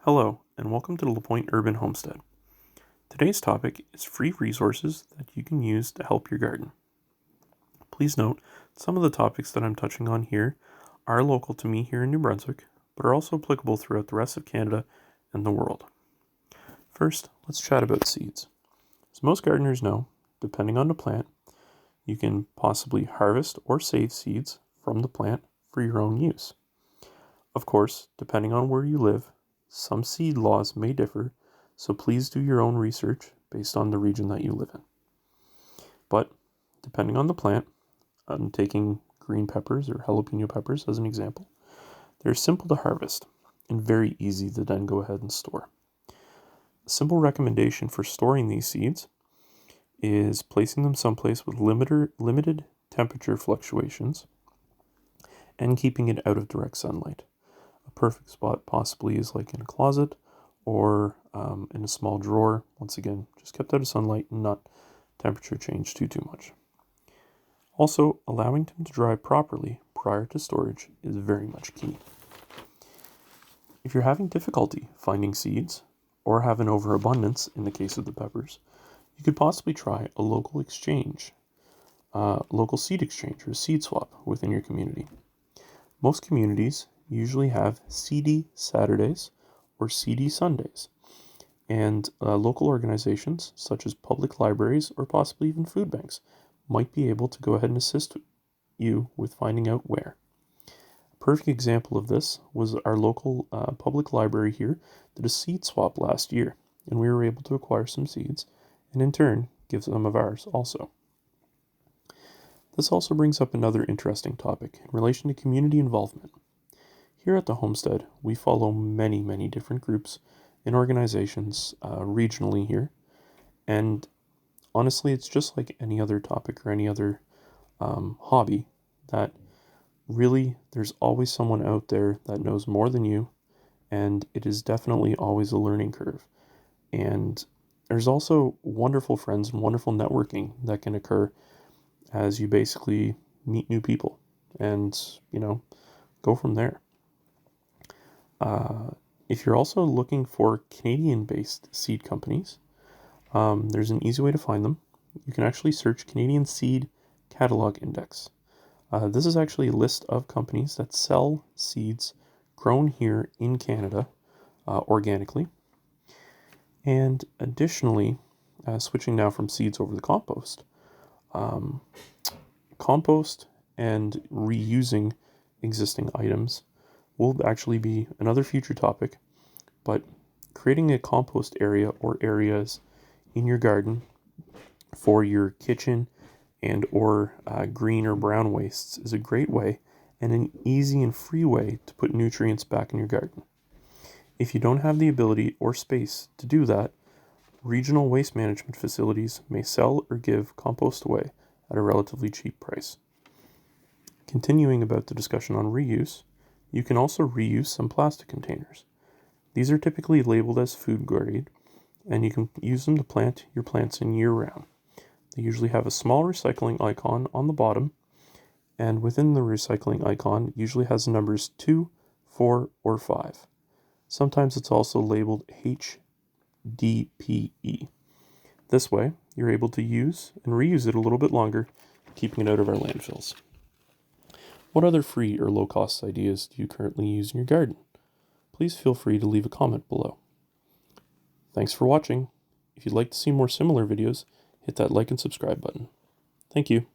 Hello, and welcome to the LaPointe Urban Homestead. Today's topic is free resources that you can use to help your garden. Please note, some of the topics that I'm touching on here are local to me here in New Brunswick, but are also applicable throughout the rest of Canada and the world. First, let's chat about seeds. As most gardeners know, depending on the plant, you can possibly harvest or save seeds from the plant for your own use. Of course, depending on where you live, some seed laws may differ, so please do your own research based on the region that you live in. But depending on the plant, I'm taking green peppers or jalapeno peppers as an example. They're simple to harvest and very easy to then go ahead and store. A simple recommendation for storing these seeds is placing them someplace with limited temperature fluctuations and keeping it out of direct sunlight. A perfect spot possibly is like in a closet or in a small drawer. Once again, just kept out of sunlight and not temperature changed too much. Also, allowing them to dry properly prior to storage is very much key. If you're having difficulty finding seeds or have an overabundance in the case of the peppers, you could possibly try a local exchange, local seed exchange or seed swap within your community. Most communities usually have seedy Saturdays or seedy Sundays, and local organizations such as public libraries or possibly even food banks might be able to go ahead and assist you with finding out where. A perfect example of this was our local public library here did a seed swap last year, and we were able to acquire some seeds and in turn give some of ours also. This also brings up another interesting topic in relation to community involvement. Here at the Homestead, we follow many different groups and organizations regionally here, and honestly, it's just like any other topic or any other hobby that really there's always someone out there that knows more than you, and it is definitely always a learning curve. And there's also wonderful friends and wonderful networking that can occur as you basically meet new people and, go from there. If you're also looking for Canadian-based seed companies, there's an easy way to find them. You can actually search Canadian Seed Catalog Index. This is actually a list of companies that sell seeds grown here in Canada organically. And additionally, switching now from seeds over to compost, compost and reusing existing items will actually be another future topic, but creating a compost area or areas in your garden for your kitchen and or green or brown wastes is a great way and an easy and free way to put nutrients back in your garden. If you don't have the ability or space to do that, regional waste management facilities may sell or give compost away at a relatively cheap price. Continuing about the discussion on reuse, you can also reuse some plastic containers. These are typically labeled as food grade, and you can use them to plant your plants in year round. They usually have a small recycling icon on the bottom, and within the recycling icon usually has the numbers 2, 4, or 5. Sometimes it's also labeled HDPE. This way, you're able to use and reuse it a little bit longer, keeping it out of our landfills. What other free or low-cost ideas do you currently use in your garden? Please feel free to leave a comment below. Thanks for watching. If you'd like to see more similar videos, hit that like and subscribe button. Thank you.